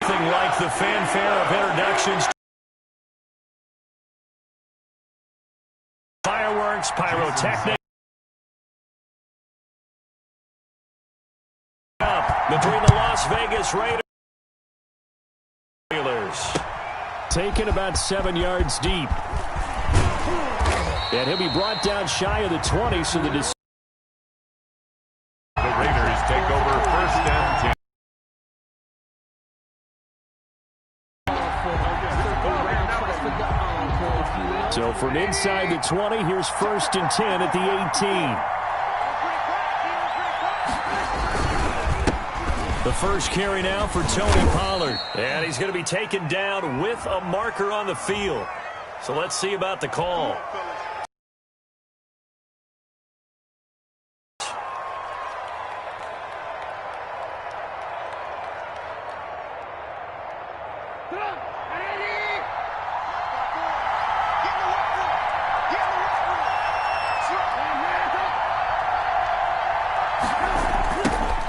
Nothing like the fanfare of introductions. Fireworks, pyrotechnics. Between the Las Vegas Raiders. Taken about 7 yards deep. And he'll be brought down shy of the 20, so the Raiders take over first and 10. So from inside the 20, here's first and 10 at the 18. The first carry now for Tony Pollard. And he's going to be taken down with a marker on the field. So let's see about the call.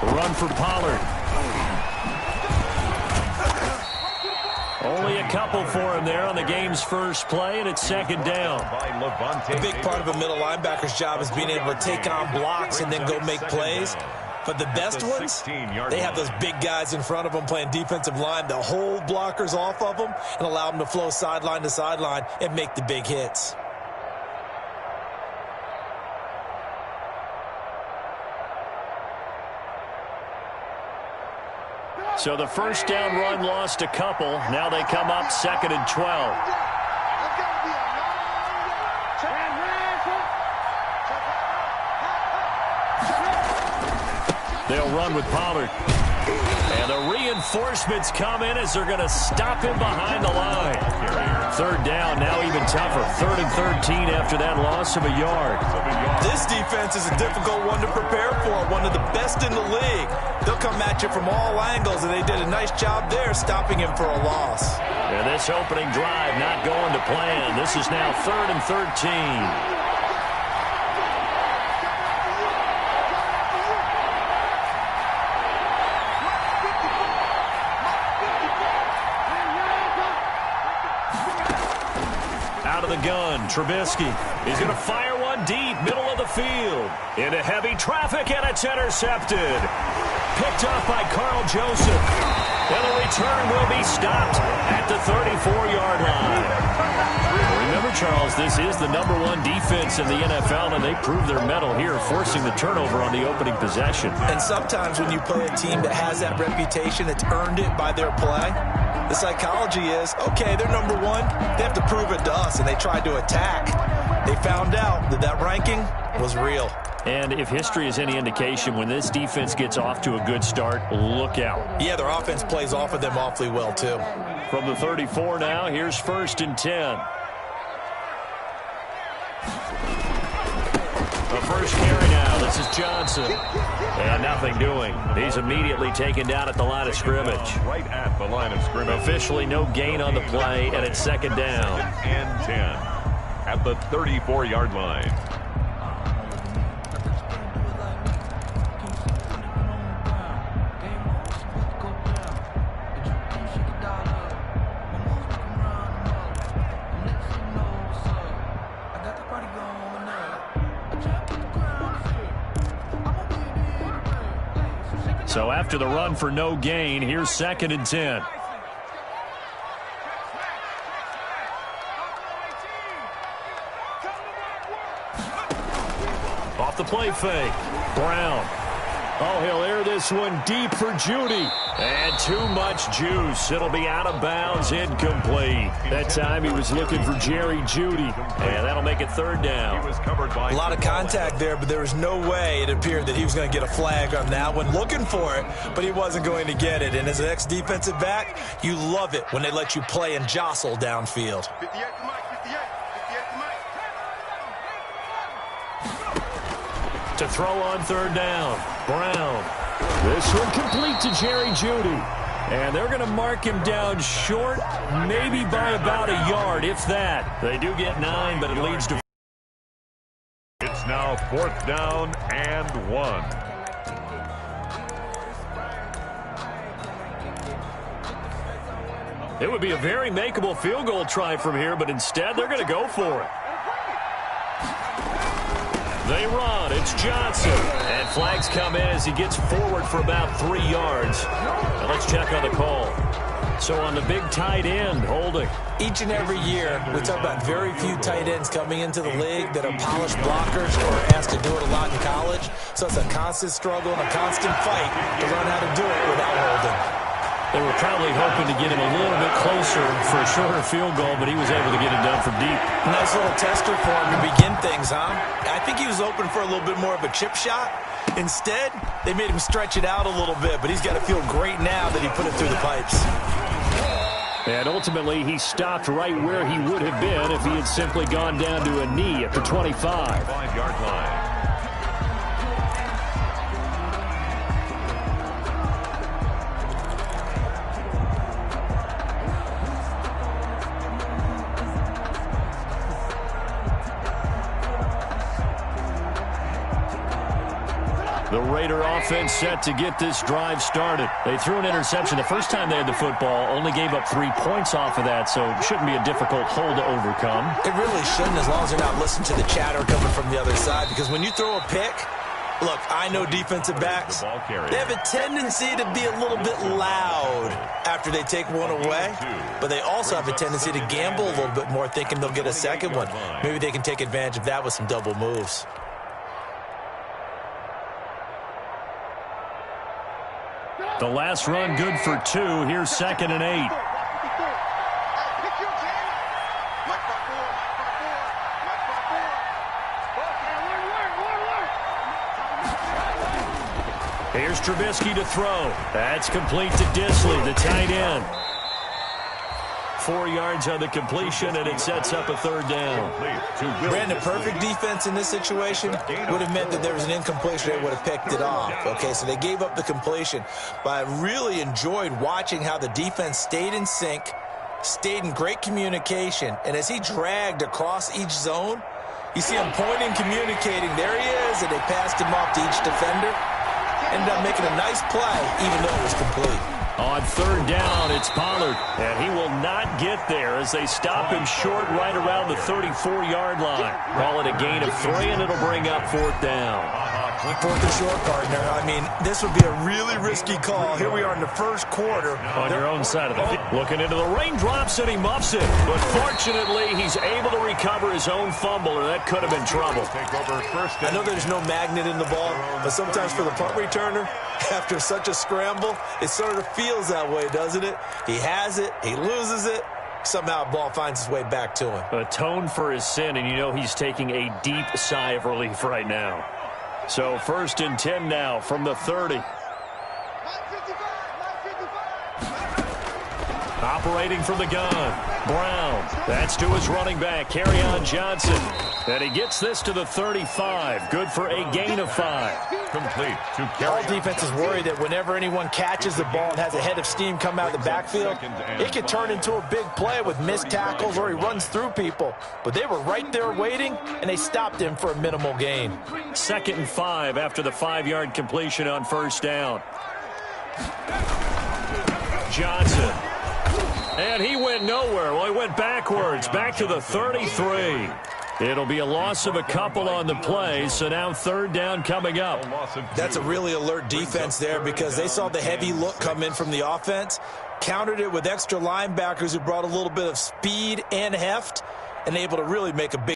Run for Pollard. Only a couple for him there on the game's first play, and it's second down. A big part of a middle linebacker's job is being able to take on blocks and then go make plays. But the best ones, they have those big guys in front of them playing defensive line that hold blockers off of them and allow them to flow sideline to sideline and make the big hits. So the first down run lost a couple. Now they come up second and 12. They'll run with Pollard. And the reinforcements come in as they're going to stop him behind the line. Third down, now even tougher. 3rd and 13 after that loss of a yard. This defense is a difficult one to prepare for, one of the best in the league. They'll come at you from all angles, and they did a nice job there stopping him for a loss. And this opening drive not going to plan. This is now 3rd and 13. The gun, Trubisky. He's going to fire one deep, middle of the field. Into heavy traffic, and it's intercepted. Picked up by Carl Joseph. And the return will be stopped at the 34-yard line. Remember, Charles, this is the #1 defense in the NFL, and they prove their mettle here, forcing the turnover on the opening possession. And sometimes when you play a team that has that reputation, that's earned it by their play, the psychology is, okay, they're #1. They have to prove it to us, and they tried to attack. They found out that that ranking was real. And if history is any indication, when this defense gets off to a good start, look out. Yeah, their offense plays off of them awfully well, too. From the 34 now, here's first and 10. The first carry now. This is Johnson. And nothing doing. He's immediately taken down at the line of scrimmage. Right at the line of scrimmage. Officially no gain on the play, and it's second down. And 10 at the 34-yard line. So after the run for no gain, here's second and 10. Off the play fake. Brown. Oh, he'll air this one deep for Judy. And too much juice. It'll be out of bounds, incomplete. That time he was looking for Jerry Judy. And that'll make it third down. A lot of contact there, but there was no way it appeared that he was going to get a flag on that one. Looking for it, but he wasn't going to get it. And as an ex-defensive back, you love it when they let you play and jostle downfield. To throw on third down. Brown. This one complete to Jerry Judy. And they're going to mark him down short, maybe by about a yard, if that. They do get 9, but it leads to... It's now 4th down and 1. It would be a very makeable field goal try from here, but instead they're going to go for it. They run. It's Johnson. And flags come in as he gets forward for about 3 yards. Now let's check on the call. So on the big tight end, holding. Each and every year, we talk about very few tight ends coming into the league that are polished blockers or are asked to do it a lot in college. So it's a constant struggle and a constant fight to learn how to do it without holding. They were probably hoping to get him a little bit closer for a shorter field goal, but he was able to get it done from deep. Nice little tester for him to begin things, huh? I think he was open for a little bit more of a chip shot. Instead, they made him stretch it out a little bit, but he's got to feel great now that he put it through the pipes. And ultimately, he stopped right where he would have been if he had simply gone down to a knee at the 25. 5-yard line. The Raider offense set to get this drive started. They threw an interception the first time they had the football, only gave up 3 points off of that, so it shouldn't be a difficult hole to overcome. It really shouldn't, as long as they're not listening to the chatter coming from the other side, because when you throw a pick, look, I know defensive backs, they have a tendency to be a little bit loud after they take one away, but they also have a tendency to gamble a little bit more, thinking they'll get a second one. Maybe they can take advantage of that with some double moves. The last run good for 2. Here's 2nd and 8. Here's Trubisky to throw. That's complete to Disley, the tight end. 4 yards on the completion, and it sets up a 3rd down. Brandon, perfect defense in this situation would have meant that there was an incompletion. They would have picked it off. Okay, so they gave up the completion. But I really enjoyed watching how the defense stayed in sync, stayed in great communication, and as he dragged across each zone, you see him pointing, communicating. There he is, and they passed him off to each defender. Ended up making a nice play, even though it was complete. On 3rd down, it's Pollard, and he will not get there as they stop him short right around the 34-yard line. Call it a gain of 3, and it'll bring up 4th down. 4th and short, partner. I mean, this would be a really risky call. Here we are in the first quarter. On your own side of the field. Looking into the raindrops, and he muffs it. But fortunately, he's able to recover his own fumble, or that could have been trouble. I know there's no magnet in the ball, but sometimes for the punt returner, after such a scramble, it sort of feels that way, doesn't it? He has it, he loses it, somehow the ball finds its way back to him. Atone for his sin, and you know he's taking a deep sigh of relief right now. So 1st and 10 now from the 30. Operating from the gun, Brown. That's to his running back, Kerryon Johnson. And he gets this to the 35. Good for a gain of 5. Complete to All defenses worry that whenever anyone catches the ball and has a head of steam come out of the backfield, it can turn into a big play with missed tackles or he runs through people. But they were right there waiting, and they stopped him for a minimal gain. 2nd and 5 after the 5-yard completion on 1st down. Johnson. And he went nowhere. Well, he went backwards, back to the 33. It'll be a loss of a couple on the play, so now 3rd down coming up. That's a really alert defense there because they saw the heavy look come in from the offense, countered it with extra linebackers who brought a little bit of speed and heft, and able to really make a big.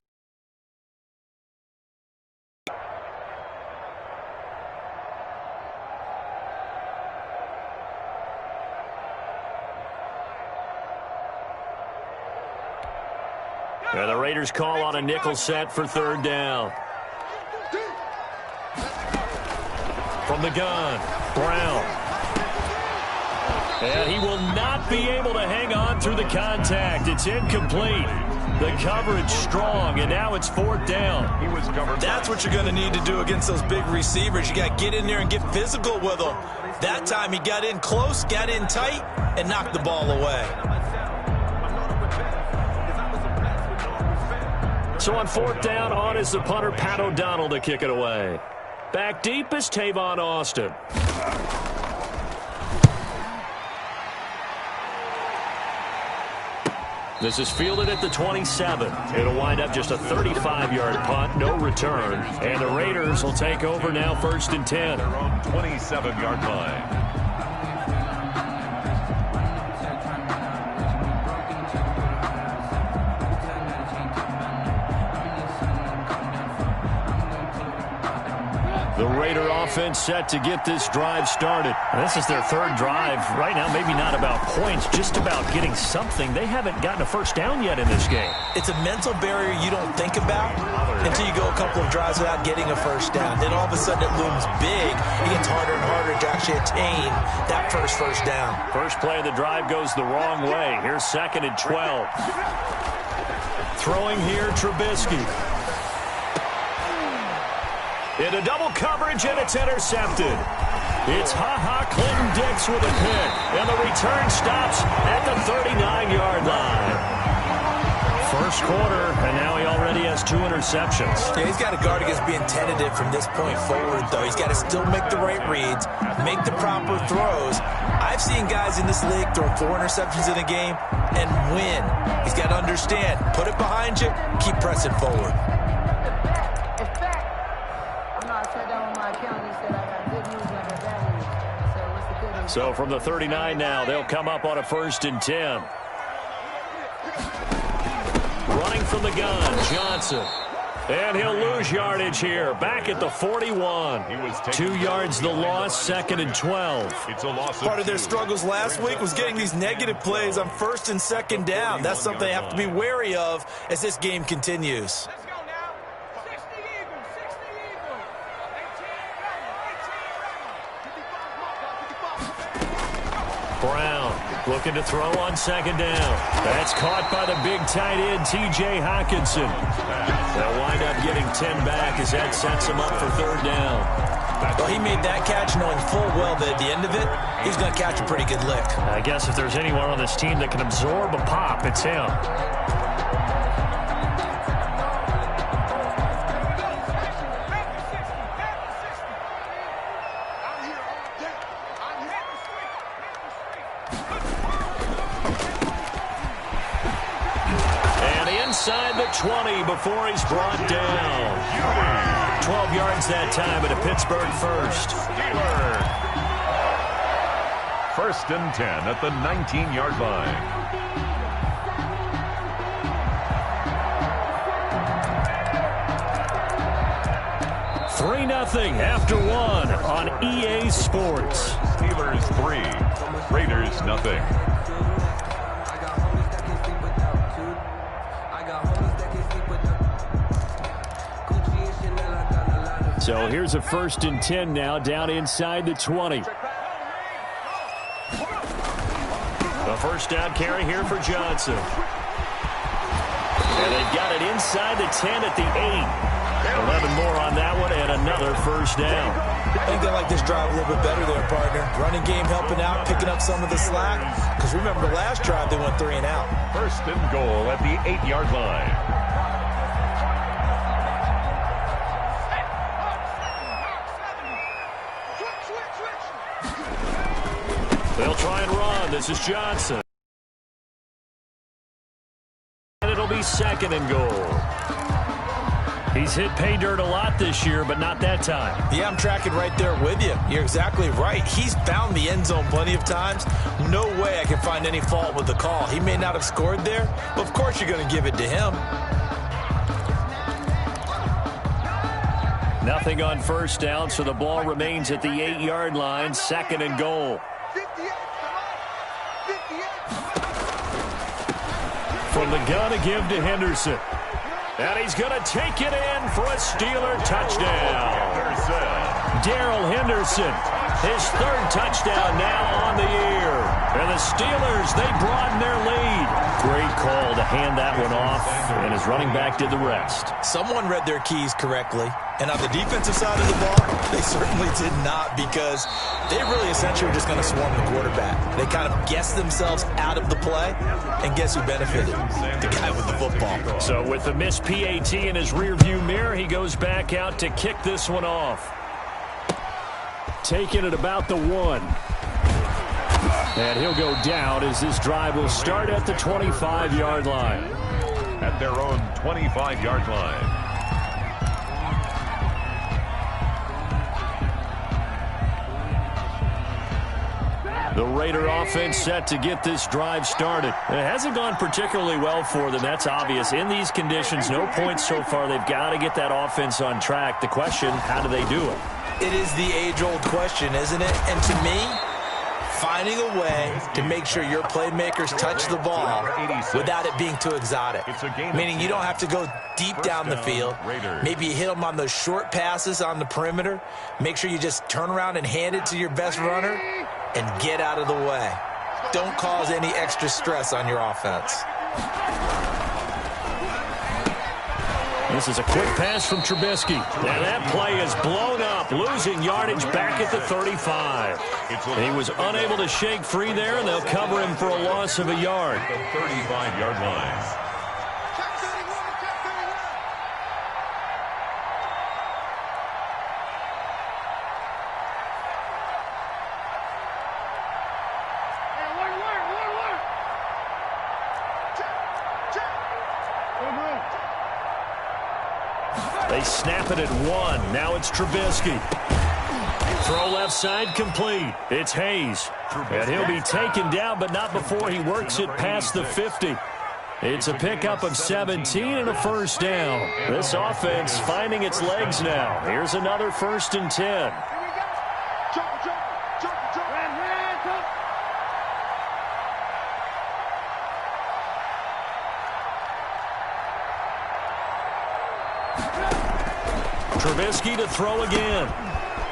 And the Raiders call on a nickel set for 3rd down. From the gun, Brown. And he will not be able to hang on through the contact. It's incomplete. The coverage strong, and now it's 4th down. He was covered. That's what you're going to need to do against those big receivers. You got to get in there and get physical with them. That time he got in close, got in tight, and knocked the ball away. So on 4th down, on is the punter, Pat O'Donnell, to kick it away. Back deep is Tavon Austin. This is fielded at the 27. It'll wind up just a 35-yard punt, no return. And the Raiders will take over now, 1st and 10. Their own 27-yard line. The Raider offense set to get this drive started. This is their 3rd drive. Right now, maybe not about points, just about getting something. They haven't gotten a first down yet in this game. It's a mental barrier you don't think about until you go a couple of drives without getting a first down. Then all of a sudden it looms big. It gets harder and harder to actually attain that first down. First play of the drive goes the wrong way. Here's 2nd and 12. Throwing here, Trubisky. Into double coverage, and it's intercepted. It's Clinton-Dix with a pick, and the return stops at the 39-yard line. First quarter, and now he already has 2 interceptions. Yeah, he's got to guard against being tentative from this point forward, though. He's got to still make the right reads, make the proper throws. I've seen guys in this league throw 4 interceptions in a game and win. He's got to understand, put it behind you, keep pressing forward. So from the 39 now, they'll come up on a 1st and 10. Running from the gun, Johnson. And he'll lose yardage here. Back at the 41. 2 yards the loss, 2nd and 12. It's a loss. Part of their struggles last week was getting these negative plays on 1st and 2nd down. That's something they have to be wary of as this game continues. Brown looking to throw on 2nd down. That's caught by the big tight end, T.J. Hockenson. They'll wind up getting 10 back as that sets him up for 3rd down. Well, he made that catch knowing full well that at the end of it, he's going to catch a pretty good lick. I guess if there's anyone on this team that can absorb a pop, it's him. Inside the 20 before he's brought down. 12 yards that time, and a Pittsburgh first. 1st and 10 at the 19-yard line. Three 3-0 after 1 on EA Sports. Steelers 3, Raiders 0. So here's a 1st and 10 now, down inside the 20. A first down carry here for Johnson. And they've got it inside the 10 at the 8. 11 more on that one, and another first down. I think they like this drive a little bit better there, partner. Running game helping out, picking up some of the slack. Because remember, the last drive they went 3 and out. 1st and goal at the 8-yard line. They'll try and run. This is Johnson. And it'll be 2nd and goal. He's hit pay dirt a lot this year, but not that time. Yeah, I'm tracking right there with you. You're exactly right. He's found the end zone plenty of times. No way I can find any fault with the call. He may not have scored there, but of course you're going to give it to him. Nothing on first down, so the ball remains at the 8-yard line, 2nd and goal. From the gun to give to Henderson. And he's going to take it in for a Steeler touchdown. Darrell Henderson, his 3rd touchdown now on the year. And the Steelers, they broaden their lead. Great call to hand that one off, and his running back did the rest. Someone read their keys correctly. And on the defensive side of the ball, they certainly did not, because they really essentially were just going to swarm the quarterback. They kind of guessed themselves out of the play, and guess who benefited? The guy with the football. So with the missed PAT in his rearview mirror, he goes back out to kick this one off. Taking it about the 1. And he'll go down as this drive will start at the 25-yard line. At their own 25-yard line. The Raider offense set to get this drive started. It hasn't gone particularly well for them. That's obvious. In these conditions, no points so far. They've got to get that offense on track. The question, how do they do it? It is the age-old question, isn't it? And to me, finding a way to make sure your playmakers touch the ball without it being too exotic. Meaning you don't have to go deep down the field. Maybe you hit them on those short passes on the perimeter. Make sure you just turn around and hand it to your best runner and get out of the way. Don't cause any extra stress on your offense. This is a quick pass from Trubisky. Now that play is blown up, losing yardage back at the 35. He was unable to shake free there, and they'll cover him for a loss of a yard. The 35-yard line. They snap it at 1. Now it's Trubisky. Throw left side complete. It's Hayes. And he'll be taken down, but not before he works it past the 50. It's a pickup of 17 and a first down. This offense finding its legs now. Here's another 1st and 10. Trubisky to throw again.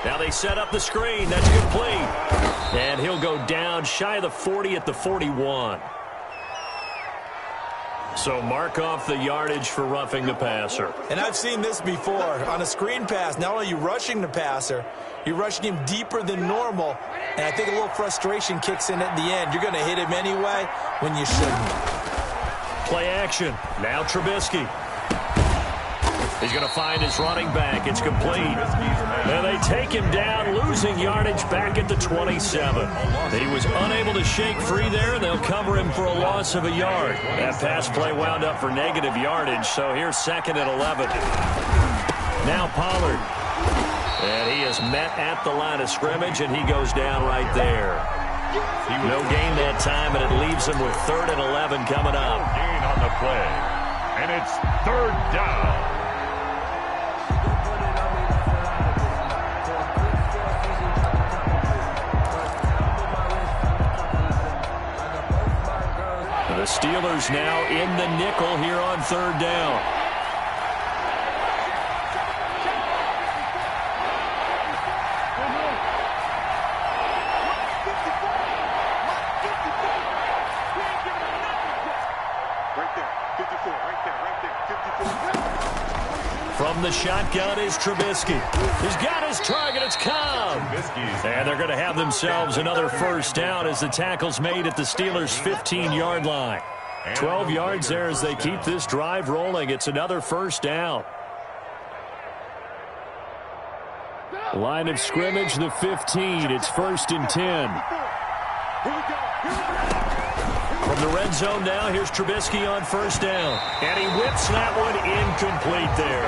Now they set up the screen. That's complete. And he'll go down shy of the 40 at the 41. So mark off the yardage for roughing the passer. And I've seen this before. On a screen pass, not only are you rushing the passer, you're rushing him deeper than normal. And I think a little frustration kicks in at the end. You're going to hit him anyway when you shouldn't. Play action. Now Trubisky. He's going to find his running back. It's complete. And they take him down, losing yardage back at the 27. He was unable to shake free there, and they'll cover him for a loss of a yard. That pass play wound up for negative yardage, so here's 2nd and 11. Now Pollard. And he is met at the line of scrimmage, and he goes down right there. No gain that time, and it leaves him with 3rd and 11 coming up. Gain on the play. And it's 3rd down. The Steelers now in the nickel here on 3rd down. From the shotgun is Trubisky. He's got his target. It's KOM. And they're going to have themselves another 1st down as the tackle's made at the Steelers' 15-yard line. 12 yards there as they keep this drive rolling. It's another 1st down. Line of scrimmage, the 15. It's 1st and 10. From the red zone now, here's Trubisky on 1st down. And he whips that one incomplete there.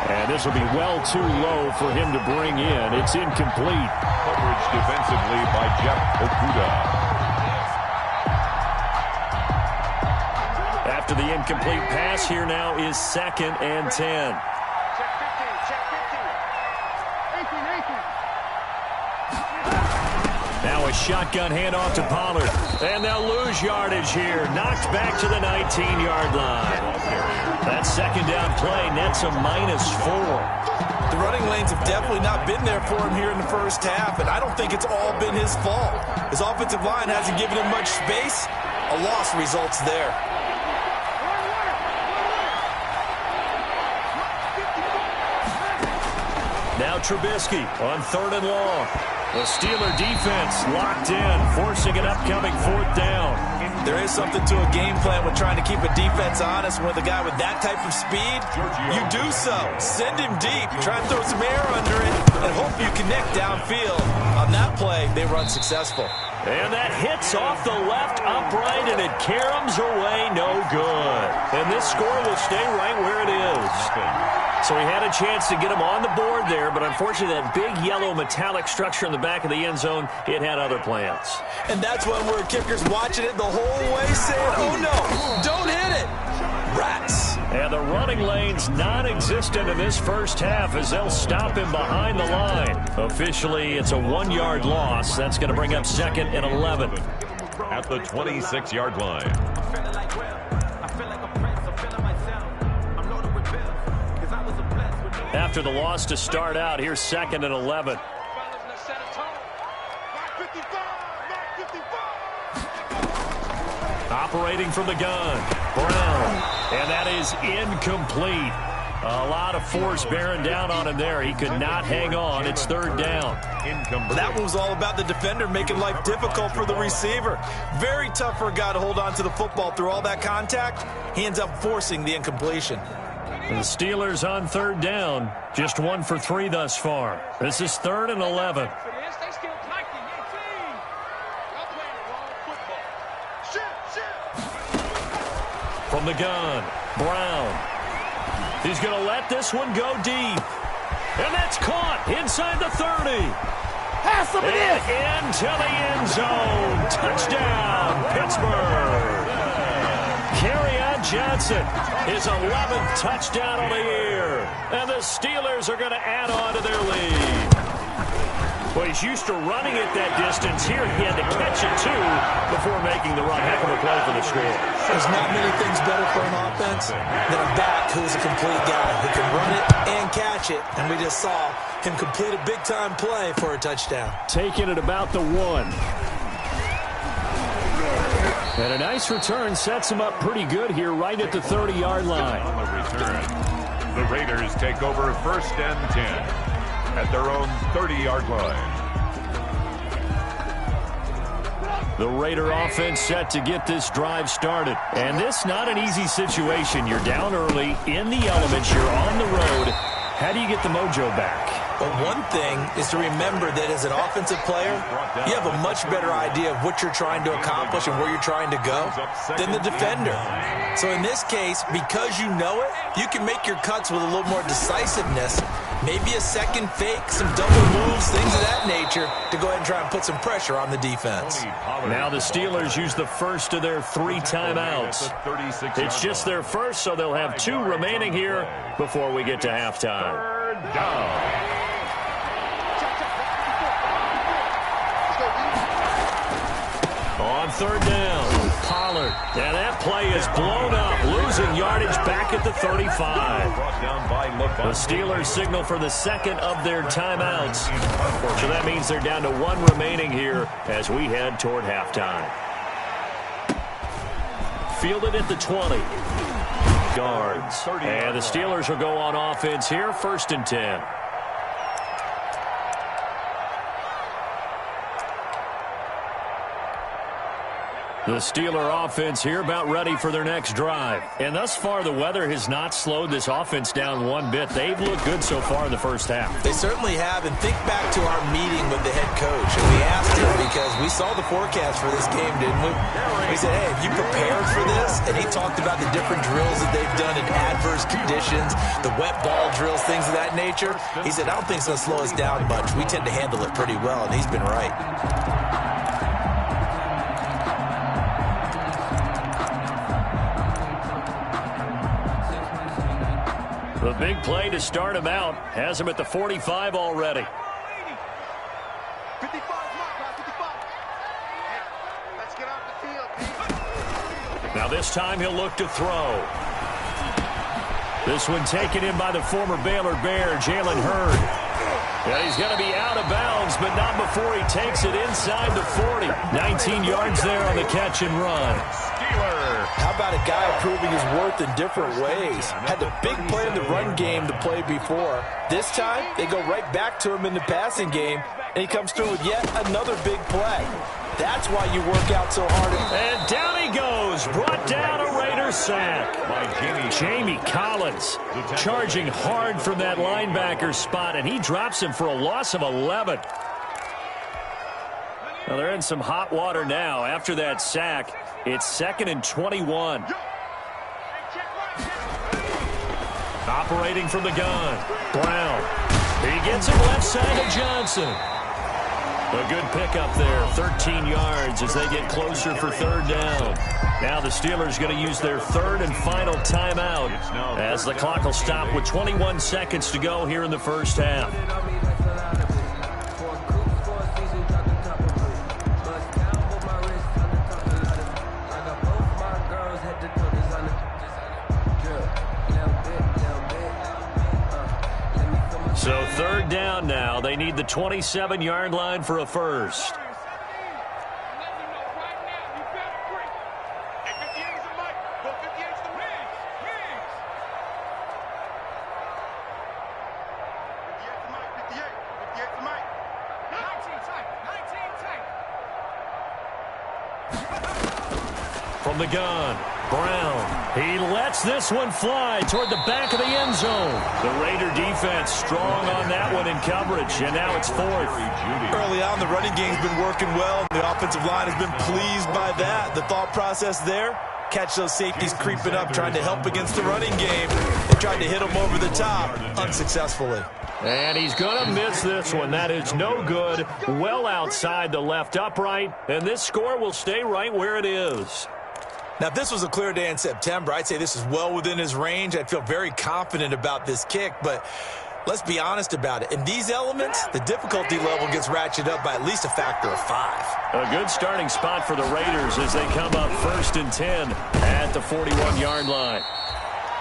And this will be well too low for him to bring in. It's incomplete. Coverage defensively by Jeff Okuda. After the incomplete pass, here now is 2nd and 10. Now a shotgun handoff to Pollard. And they'll lose yardage here. Knocked back to the 19-yard line. That 2nd down play nets a -4. The running lanes have definitely not been there for him here in the 1st half, and I don't think it's all been his fault. His offensive line hasn't given him much space. A loss results there. Now Trubisky on 3rd and long. The Steeler defense locked in, forcing an upcoming 4th down. There is something to a game plan with trying to keep a defense honest. With a guy with that type of speed, you do so. Send him deep. Try and throw some air under it and hope you connect downfield. On that play, they were unsuccessful. And that hits off the left upright, and it caroms away no good. And this score will stay right where it is. So he had a chance to get him on the board there, but unfortunately that big yellow metallic structure in the back of the end zone, it had other plans. And that's when we're kickers watching it the whole way saying, oh no, don't hit it. Rats. And the running lane's non-existent in this first half as they'll stop him behind the line. Officially, it's a 1-yard loss. That's going to bring up 2nd and 11. At the 26-yard line. After the loss to start out, here's 2nd and 11. Operating from the gun, Brown, and that is incomplete. A lot of force bearing down on him there. He could not hang on. It's 3rd down. That one was all about the defender making life difficult for the receiver. Very tough for a guy to hold on to the football through all that contact. He ends up forcing the incompletion. The Steelers on 3rd down. Just 1 for 3 thus far. This is 3rd and 11. From the gun, Brown. He's going to let this one go deep. And that's caught inside the 30. Pass him in. Into the end zone. Touchdown, Pittsburgh. Kerryon Johnson, his 11th touchdown of the year. And the Steelers are going to add on to their lead. Well, he's used to running it that distance. Here he had to catch it, too, before making the run. Heck of a play for the score. There's not many things better for an offense than a back who's a complete guy who can run it and catch it. And we just saw him complete a big-time play for a touchdown. Taking it about the 1. And a nice return sets him up pretty good here right at the 30-yard line. On the return, the Raiders take over 1st and 10. At their own 30-yard line. The Raider offense set to get this drive started. And this not an easy situation. You're down early, in the elements, you're on the road. How do you get the mojo back? But one thing is to remember that as an offensive player, you have a much better idea of what you're trying to accomplish and where you're trying to go than the defender. So in this case, because you know it, you can make your cuts with a little more decisiveness. Maybe a second fake, some double moves, things of that nature to go ahead and try and put some pressure on the defense. Now the Steelers use the first of their 3 timeouts. It's just their first, so they'll have 2 remaining here before we get to halftime. 3rd down. On 3rd down, Pollard. And that play is blown up, losing yardage back at the 35. The Steelers signal for the 2nd of their timeouts. So that means they're down to 1 remaining here as we head toward halftime. Fielded at the 20. Yards. And the Steelers will go on offense here, 1st and 10. The Steeler offense here about ready for their next drive. And thus far, the weather has not slowed this offense down one bit. They've looked good so far in the first half. They certainly have. And think back to our meeting with the head coach. And we asked him because we saw the forecast for this game, didn't we? We said, hey, have you prepared for this? And he talked about the different drills that they've done in adverse conditions, the wet ball drills, things of that nature. He said, I don't think it's going to slow us down much. We tend to handle it pretty well, and he's been right. The big play to start him out has him at the 45 already. 55, let's get off the field. Now this time he'll look to throw. This one taken in by the former Baylor Bear, Jalen Hurd. And he's going to be out of bounds, but not before he takes it inside the 40. 19 yards there on the catch and run. How about a guy proving his worth in different ways? Had the big play in the run game the play before. This time, they go right back to him in the passing game, and he comes through with yet another big play. That's why you work out so hard. And down he goes. Brought down a Raider sack. Jamie Collins charging hard from that linebacker spot, and he drops him for a loss of 11. Well, they're in some hot water now. After that sack, it's 2nd and 21. Operating from the gun, Brown. He gets him left side of Johnson. A good pickup there, 13 yards as they get closer for 3rd down. Now the Steelers going to use their 3rd and final timeout as the clock will stop with 21 seconds to go here in the first half. So 3rd down now. They need the 27-yard line for a first. From the gun, Brown. He lets this one fly toward the back of the end zone. The Raider defense strong on that one in coverage, and now it's 4th. Early on, the running game's been working well. The offensive line has been pleased by that. The thought process there, catch those safeties creeping up, trying to help against the running game. They tried to hit them over the top, unsuccessfully. And he's going to miss this one. That is no good. Well outside the left upright, and this score will stay right where it is. Now, if this was a clear day in September, I'd say this is well within his range. I'd feel very confident about this kick, but let's be honest about it. In these elements, the difficulty level gets ratcheted up by at least a factor of 5. A good starting spot for the Raiders as they come up 1st and 10 at the 41-yard line.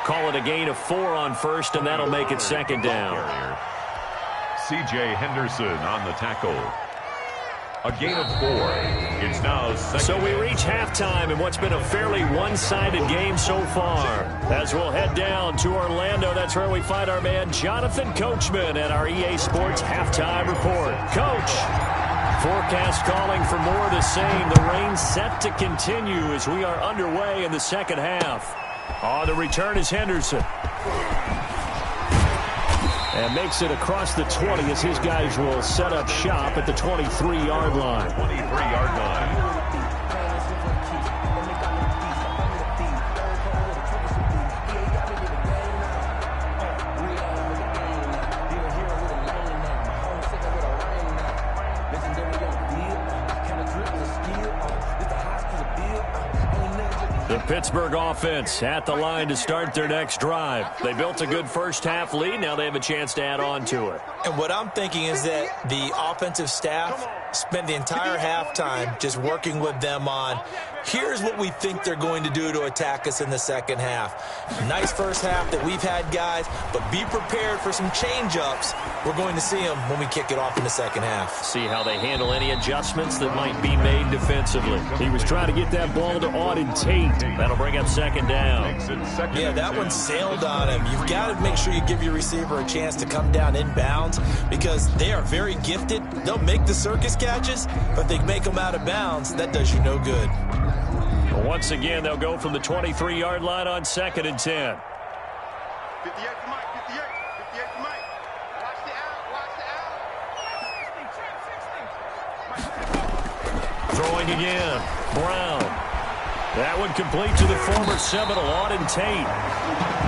Call it a gain of 4 on 1st, and that'll make it 2nd down. C.J. Henderson on the tackle. A gain of 4. It's now 2nd. So we reach halftime in what's been a fairly one-sided game so far. As we'll head down to Orlando, that's where we find our man Jonathan Coachman at our EA Sports Halftime Report. Coach, forecast calling for more of the same. The rain set to continue as we are underway in the second half. On the return is Henderson. And makes it across the 20 as his guys will set up shop at the 23-yard line. 23-yard line. The Pittsburgh offense at the line to start their next drive. They built a good first-half lead. Now they have a chance to add on to it. And what I'm thinking is that the offensive staff spend the entire halftime just working with them on, here's what we think they're going to do to attack us in the second half. Nice first half that we've had, guys, but be prepared for some change-ups. We're going to see them when we kick it off in the second half. See how they handle any adjustments that might be made defensively. He was trying to get that ball to Auden Tate. That'll bring up 2nd down. Yeah, that one sailed on him. You've got to make sure you give your receiver a chance to come down inbounds because they are very gifted. They'll make the circus catches, but they make them out of bounds. That does you no good. Once again, they'll go from the 23-yard line on 2nd and 10. 58 to Mike, 58 to Mike. Watch the out. Throwing again. Brown. That one complete to the former Seminole, Auden Tate.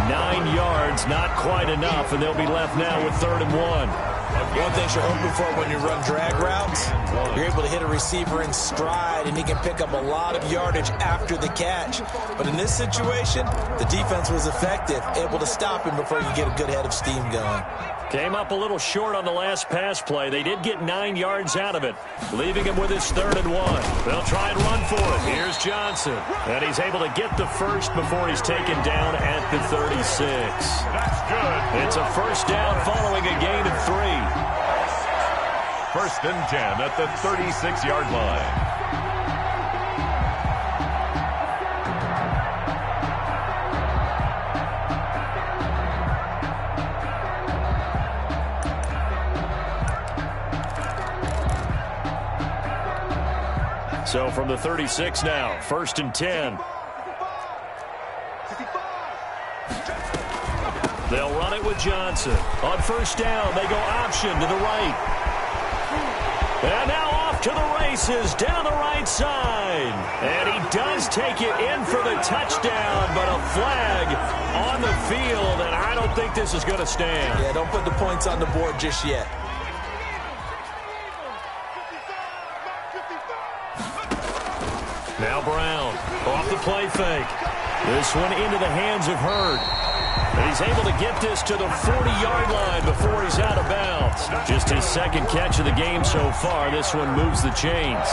9 yards, not quite enough, and they'll be left now with 3rd and 1. One thing you're hoping for when you run drag routes, you're able to hit a receiver in stride, and he can pick up a lot of yardage after the catch. But in this situation, the defense was effective, able to stop him before you get a good head of steam going. Came up a little short on the last pass play. They did get 9 yards out of it, leaving him with his 3rd and 1. They'll try and run for it. Here's Johnson. And he's able to get the first before he's taken down at the 36. That's good. It's a first down following a gain of 3. 1st and 10 at the 36-yard line. So from the 36 now, 1st and 10. They'll run it with Johnson. On 1st down, they go option to the right. And now off to the races down the right side. And he does take it in for the touchdown, but a flag on the field, and I don't think this is going to stand. Yeah, don't put the points on the board just yet. Now Brown off the play fake. This one into the hands of Hurd. And he's able to get this to the 40-yard line before he's out of bounds. Just his second catch of the game so far. This one moves the chains.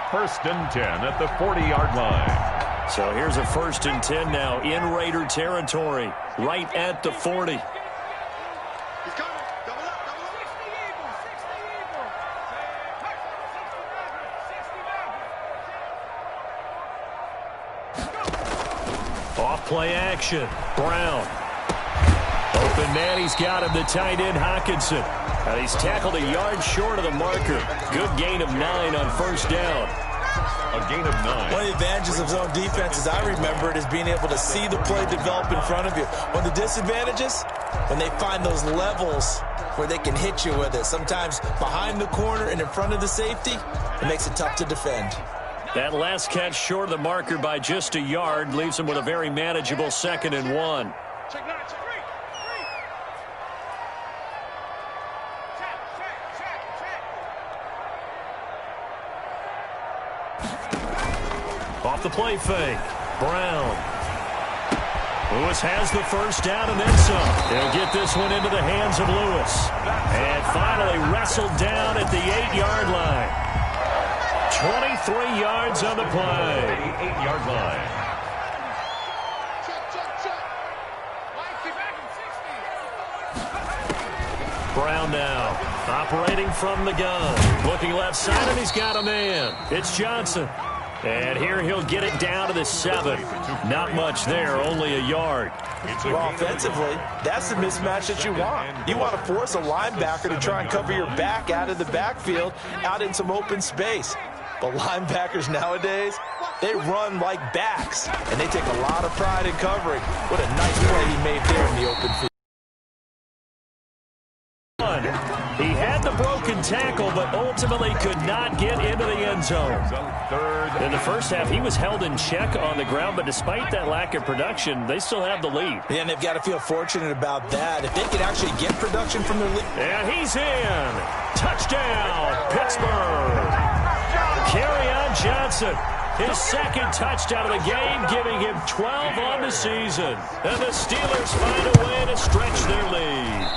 1st and 10 at the 40-yard line. So here's a 1st and 10 now in Raider territory, right at the 40. Play action. Brown. Open man. He's got him. The tight end, Hawkinson. And he's tackled a yard short of the marker. Good gain of 9 on 1st down. A gain of 9. One of the advantages of zone defense, as I remember it, is being able to see the play develop in front of you. One of the disadvantages, when they find those levels where they can hit you with it. Sometimes behind the corner and in front of the safety, it makes it tough to defend. That last catch short of the marker by just a yard leaves him with a very manageable 2nd and 1. Off the play fake. Brown. Lewis has the 1st down and then some. He'll get this one into the hands of Lewis. And finally wrestled down at the 8-yard line. 23 yards on the play. 8-yard line. Brown now operating from the gun. Looking left side, and he's got a man. It's Johnson. And here he'll get it down to the 7. Not much there, only a yard. Well, offensively, that's the mismatch that you want. You want to force a linebacker to try and cover your back out of the backfield, out in some open space. But linebackers nowadays, they run like backs, and they take a lot of pride in covering. What a nice play he made there in the open field. He had the broken tackle, but ultimately could not get into the end zone. In the first half, he was held in check on the ground, but despite that lack of production, they still have the lead. Yeah, and they've got to feel fortunate about that. If they could actually get production from their lead. And he's in. Touchdown, Pittsburgh. Kerryon Johnson, his 2nd touchdown of the game, giving him 12 on the season. And the Steelers find a way to stretch their lead.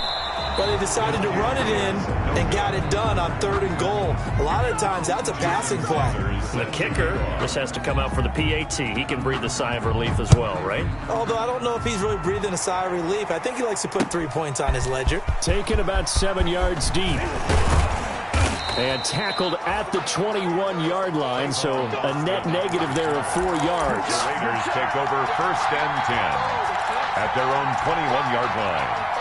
But they decided to run it in and got it done on 3rd and goal. A lot of times, that's a passing play. The kicker, this has to come out for the PAT. He can breathe a sigh of relief as well, right? Although I don't know if he's really breathing a sigh of relief. I think he likes to put 3 points on his ledger. Taken about 7 yards deep. And tackled at the 21-yard line, so a net negative there of 4 yards. The Raiders take over 1st and 10 at their own 21-yard line.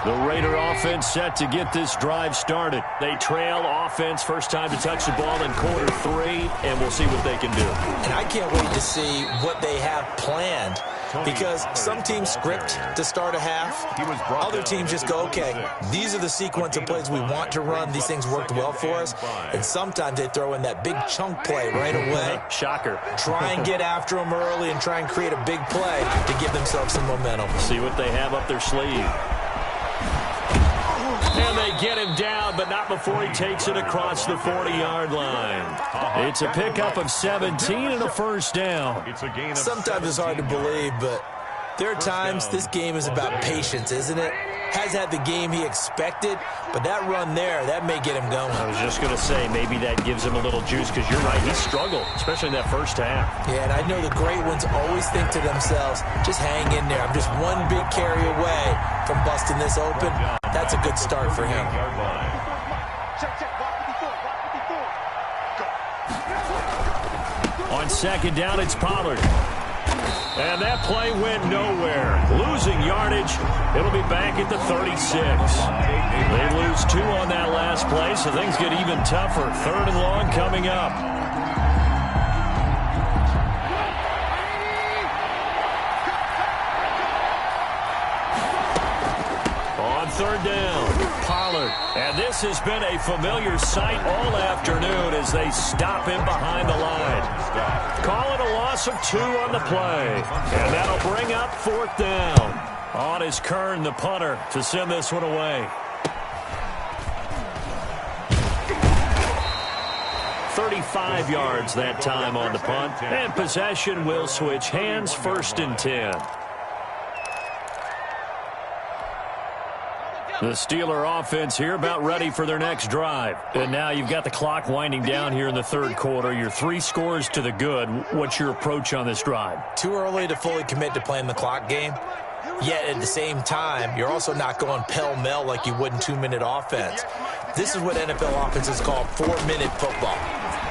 The Raider offense set to get this drive started. They trail offense, first time to touch the ball in quarter 3, and we'll see what they can do. And I can't wait to see what they have planned, because some teams script to start a half. Other teams just go, okay, these are the sequence of plays we want to run. These things worked well for us. And sometimes they throw in that big chunk play right away. Shocker. Try and get after them early and try and create a big play to give themselves some momentum. See what they have up their sleeve. And they get him down, but not before he takes it across the 40-yard line. It's a pickup of 17 and a 1st down. Sometimes it's hard to believe, but there are times this game is about patience, isn't it? Has had the game he expected, but that run there, that may get him going. I was just going to say, maybe that gives him a little juice, because you're right, he struggled, especially in that first half. Yeah, and I know the great ones always think to themselves, just hang in there. I'm just one big carry away from busting this open. That's a good start for him. On 2nd down, it's Pollard. And that play went nowhere. Losing yardage. It'll be back at the 36. They lose 2 on that last play, so things get even tougher. 3rd and long coming up. On 3rd down, Pollard. good. And this has been a familiar sight all afternoon as they stop him behind the line. Call it a loss of 2 on the play. And that'll bring up 4th down. On is Kern, the punter, to send this one away. 35 yards that time on the punt. And possession will switch hands, 1st and 10. The Steeler offense here about ready for their next drive. And now you've got the clock winding down here in the 3rd quarter. You're 3 scores to the good. What's your approach on this drive? Too early to fully commit to playing the clock game. Yet at the same time, you're also not going pell-mell like you would in 2-minute offense. This is what NFL offenses call 4-minute football.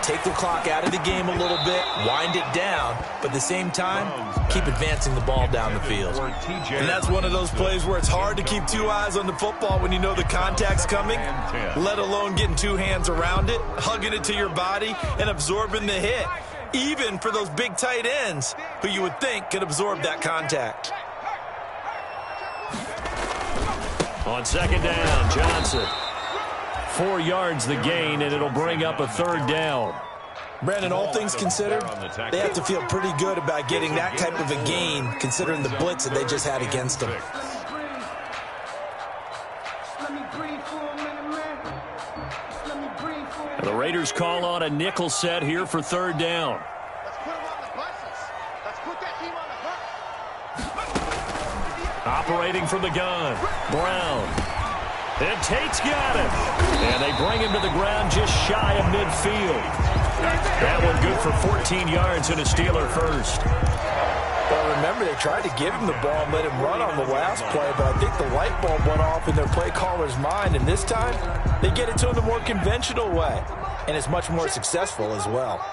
Take the clock out of the game a little bit, wind it down, but at the same time, keep advancing the ball down the field. And that's one of those plays where it's hard to keep 2 eyes on the football when you know the contact's coming, let alone getting 2 hands around it, hugging it to your body, and absorbing the hit, even for those big tight ends who you would think could absorb that contact. On 2nd down, Johnson. 4 yards the gain, and it'll bring up a 3rd down. Brandon, all things considered, they have to feel pretty good about getting that type of a gain, considering the blitz that they just had against them. The Raiders call on a nickel set here for 3rd down. Operating from the gun, Brown. And Tate's got it. And they bring him to the ground just shy of midfield. That one good for 14 yards and a Steeler first. Well, remember, they tried to give him the ball and let him run on the last play, but I think the light bulb went off in their play caller's mind, and this time they get it to him the more conventional way, and it's much more successful as well.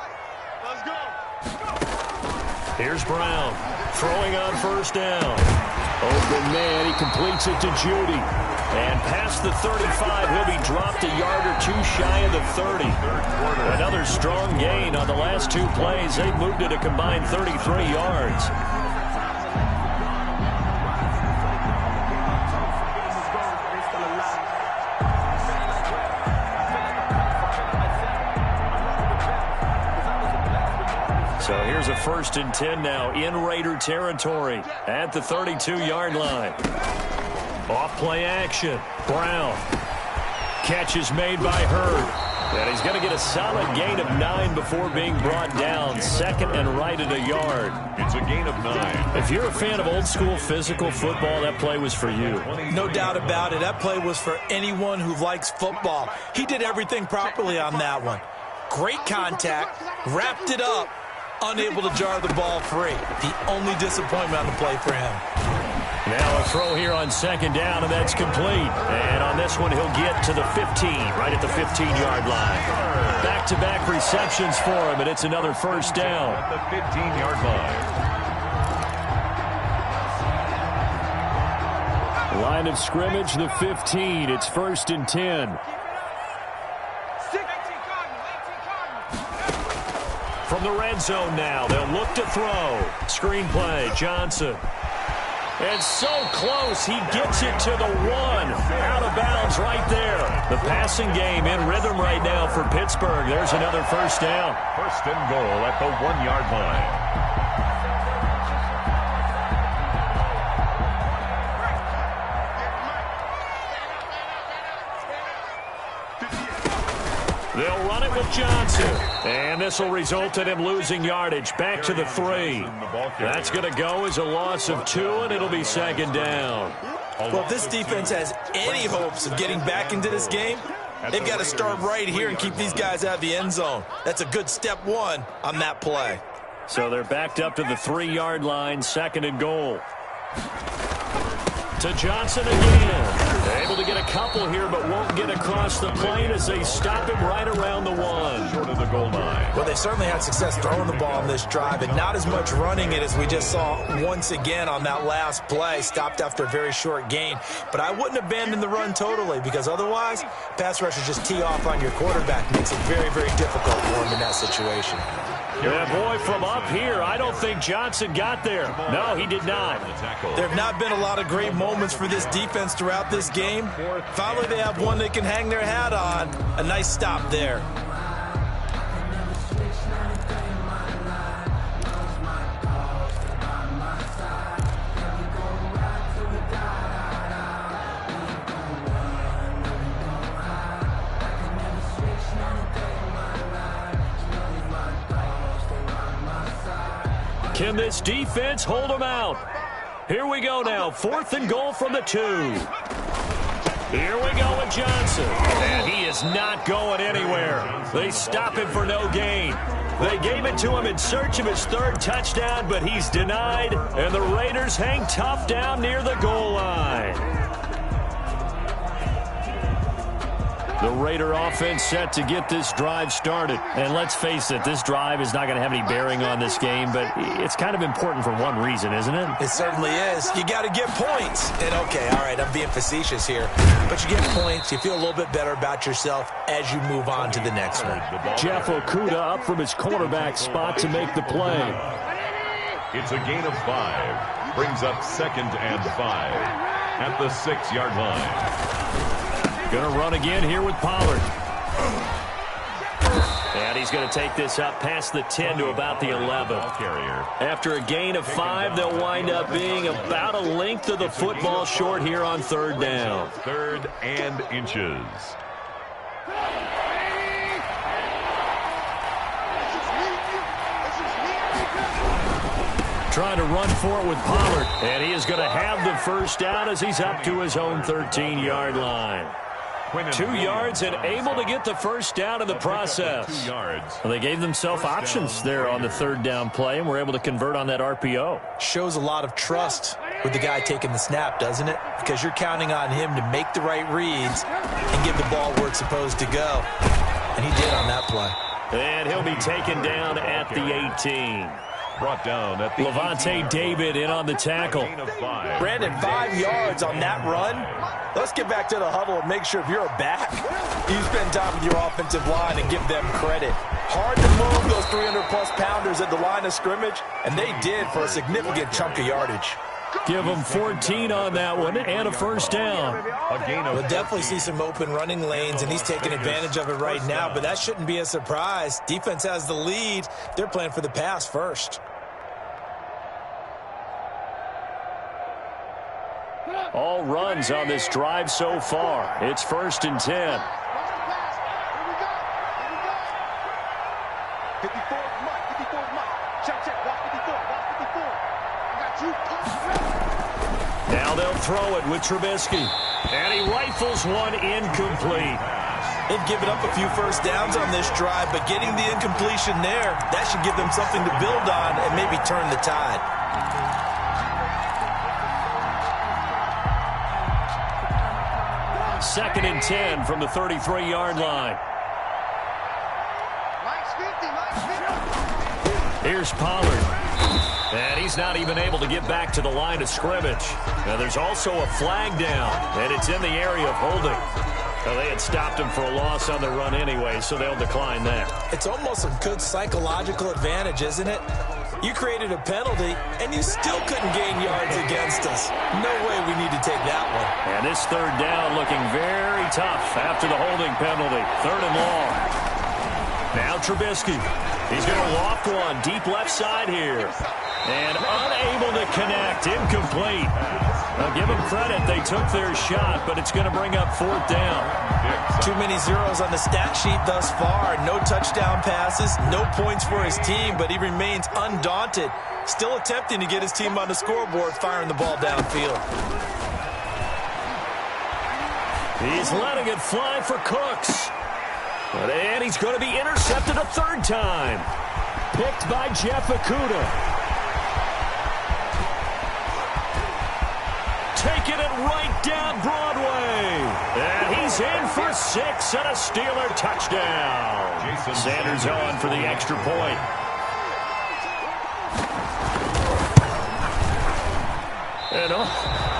Let's go. Here's Brown throwing on 1st down. Open man, he completes it to Judy. And past the 35, he'll be dropped a yard or 2 shy of the 30. Another strong gain on the last 2 plays. They've moved it a combined 33 yards. So here's a 1st and 10 now in Raider territory at the 32-yard line. Off play action. Brown. Catch is made by Hurd. And he's going to get a solid gain of 9 before being brought down. 2nd and right at a yard. It's a gain of 9. If you're a fan of old-school physical football, that play was for you. No doubt about it. That play was for anyone who likes football. He did everything properly on that one. Great contact. Wrapped it up. Unable to jar the ball free. The only disappointment on the play for him. Now a throw here on 2nd down, and that's complete. And on this one, he'll get to the 15, right at the 15-yard line. Back-to-back receptions for him, and it's another 1st down. At the 15-yard line. Line of scrimmage, the 15. It's 1st and 10. From the red zone now, they'll look to throw. Screenplay, Johnson. And so close, he gets it to the 1. Out of bounds right there. The passing game in rhythm right now for Pittsburgh. There's another 1st down. 1st and goal at the 1-yard line. They'll run it with Johnson. And this will result in him losing yardage. Back to the 3. That's going to go as a loss of 2, and it'll be 2nd down. Well, if this defense has any hopes of getting back into this game, they've got to start right here and keep these guys out of the end zone. That's a good step 1 on that play. So they're backed up to the 3-yard line, 2nd and goal. To Johnson again. They're able to get a couple here, but won't get across the plane as they stop him right around the 1. Short of the goal line. Well, they certainly had success throwing the ball on this drive, and not as much running it as we just saw once again on that last play. Stopped after a very short gain. But I wouldn't abandon the run totally, because otherwise, pass rushers just tee off on your quarterback. Makes it very, very difficult for him in that situation. Yeah, boy, from up here, I don't think Johnson got there. No, he did not. There have not been a lot of great moments for this defense throughout this game. Finally, they have one they can hang their hat on. A nice stop there. Can this defense hold them out? Here we go now. 4th and goal from the 2. Here we go with Johnson. And he is not going anywhere. They stop him for no gain. They gave it to him in search of his 3rd touchdown, but he's denied. And the Raiders hang tough down near the goal line. The Raider offense set to get this drive started. And let's face it, this drive is not going to have any bearing on this game, but it's kind of important for one reason, isn't it? It certainly is. You got to get points. And okay, all right, I'm being facetious here. But you get points, you feel a little bit better about yourself as you move on to the next one. Jeff Okudah up from his quarterback spot to make the play. It's a gain of 5. Brings up 2nd and 5 at the 6-yard line. Going to run again here with Pollard. And he's going to take this up past the 10 to about the 11. After a gain of 5, they'll wind up being about a length of the football short here on 3rd down. 3rd and inches. Trying to run for it with Pollard. And he is going to have the first down as he's up to his own 13-yard line. 2 yards and able to get the first down in the process. 2 yards. Well, they gave themselves options there on the 3rd down play and were able to convert on that RPO. Shows a lot of trust with the guy taking the snap, doesn't it? Because you're counting on him to make the right reads and give the ball where it's supposed to go. And he did on that play. And he'll be taken down at the 18. Brought down at the Levante David in on the tackle. Brandon, 5 yards on that run. Let's get back to the huddle and make sure if you're a back, you spend time with your offensive line and give them credit. Hard to move those 300-plus pounders at the line of scrimmage, and they did for a significant chunk of yardage. Give them 14 on that one and a first down. We'll definitely see some open running lanes, and he's taking advantage of it right now, but that shouldn't be a surprise. Defense has the lead. They're playing for the pass first. All runs on this drive so far. It's 1st and 10. 54, Mike. 54, Mike. Check, watch 54, watch 54. I got you. Now they'll throw it with Trubisky. And he rifles one incomplete. They've given up a few first downs on this drive, but getting the incompletion there, that should give them something to build on and maybe turn the tide. Second and 10 from the 33-yard line. Mike's 50, Mike's 50. Here's Pollard. And he's not even able to get back to the line of scrimmage. Now there's also a flag down, and it's in the area of holding. Now, they had stopped him for a loss on the run anyway, so they'll decline that. It's almost a good psychological advantage, isn't it? You created a penalty, and you still couldn't gain yards against us. No way we need to take that one. And this 3rd down looking very tough after the holding penalty. 3rd and long. Now Trubisky. He's going to loft one deep left side here. And unable to connect. Incomplete. Now give them credit. They took their shot, but it's going to bring up 4th down. Too many zeros on the stat sheet thus far. No touchdown passes, no points for his team, but he remains undaunted. Still attempting to get his team on the scoreboard, firing the ball downfield. He's letting it fly for Cooks. And he's going to be intercepted a 3rd time. Picked by Jeff Okudah. Taking it right down Broadway. And he's in for 6 and a Steeler touchdown. Sanders on for the extra point. And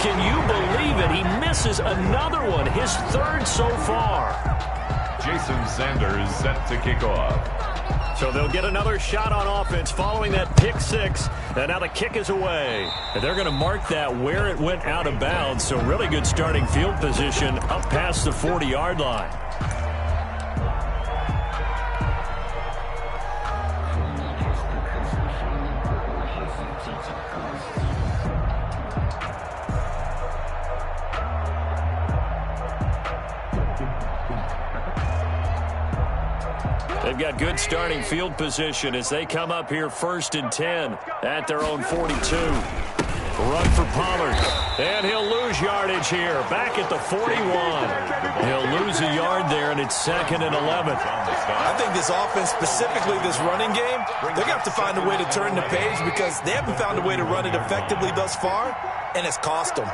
can you believe it? He misses another one, his 3rd so far. Jason Sanders set to kick off. So they'll get another shot on offense following that pick six. And now the kick is away. And they're going to mark that where it went out of bounds. So really good starting field position up past the 40-yard line. They've got good starting field position as they come up here 1st and 10 at their own 42. Run for Pollard. And he'll lose yardage here. Back at the 41. He'll lose a yard there, and it's 2nd and 11. I think this offense, specifically this running game, they're going to have to find a way to turn the page because they haven't found a way to run it effectively thus far, and it's cost them.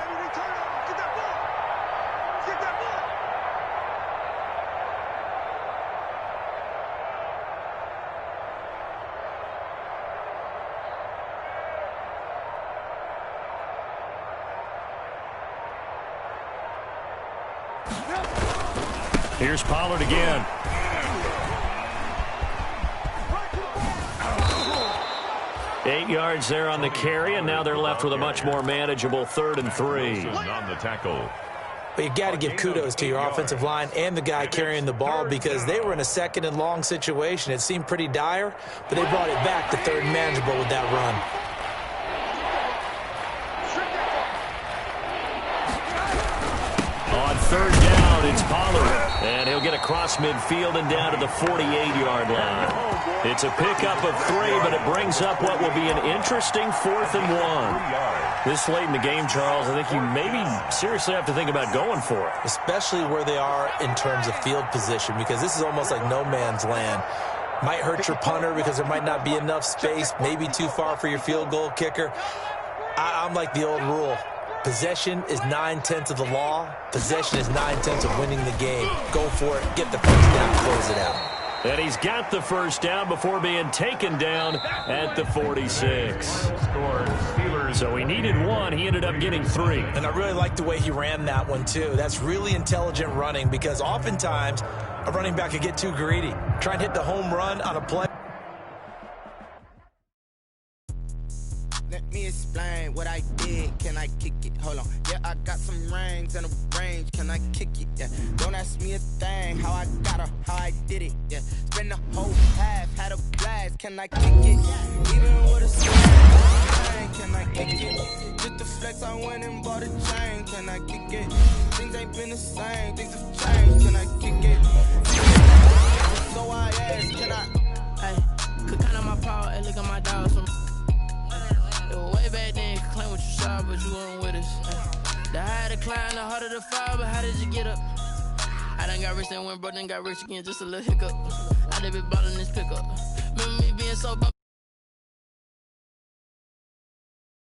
Here's Pollard again. Eight yards there on the carry, and now they're left with a much more manageable 3rd and 3. On the tackle. But you got to give kudos to your offensive line and the guy carrying the ball because they were in a 2nd and long situation. It seemed pretty dire, but they brought it back to 3rd and manageable with that run. On 3rd down, it's Pollard. And he'll get across midfield and down to the 48-yard line. It's a pickup of 3, but it brings up what will be an interesting 4th and 1. This late in the game, Charles, I think you maybe seriously have to think about going for it. Especially where they are in terms of field position, because this is almost like no man's land. Might hurt your punter because there might not be enough space, maybe too far for your field goal kicker. I'm like the old rule. Possession is 9/10 of the law. Possession is 9/10 of winning the game. Go for it. Get the first down. Close it out. And he's got the first down before being taken down at the 46. So he needed 1. He ended up getting 3. And I really like the way he ran that one, too. That's really intelligent running because oftentimes a running back could get too greedy. Try and hit the home run on a play. Let me explain what I did. Can I kick it? Hold on. Yeah, I got some rings and a range. Can I kick it? Yeah. Don't ask me a thing. How I got her, how I did it. Yeah. Spend the whole half, had a blast. Can I kick it? Even with a swing, can I kick it? Just the flex, I went and bought a chain. Can I kick it? Things ain't been the same. Things have changed. Can I kick it? So I asked, can I? Hey, could count on my power and look at my dogs from. Way back then, you could claim what you saw, but you weren't with us. The higher the climb, the harder the fall, but how did you get up? I done got rich and went broke, then got rich again, just a little hiccup. I done been ballin' this pickup. Remember me being so bummed.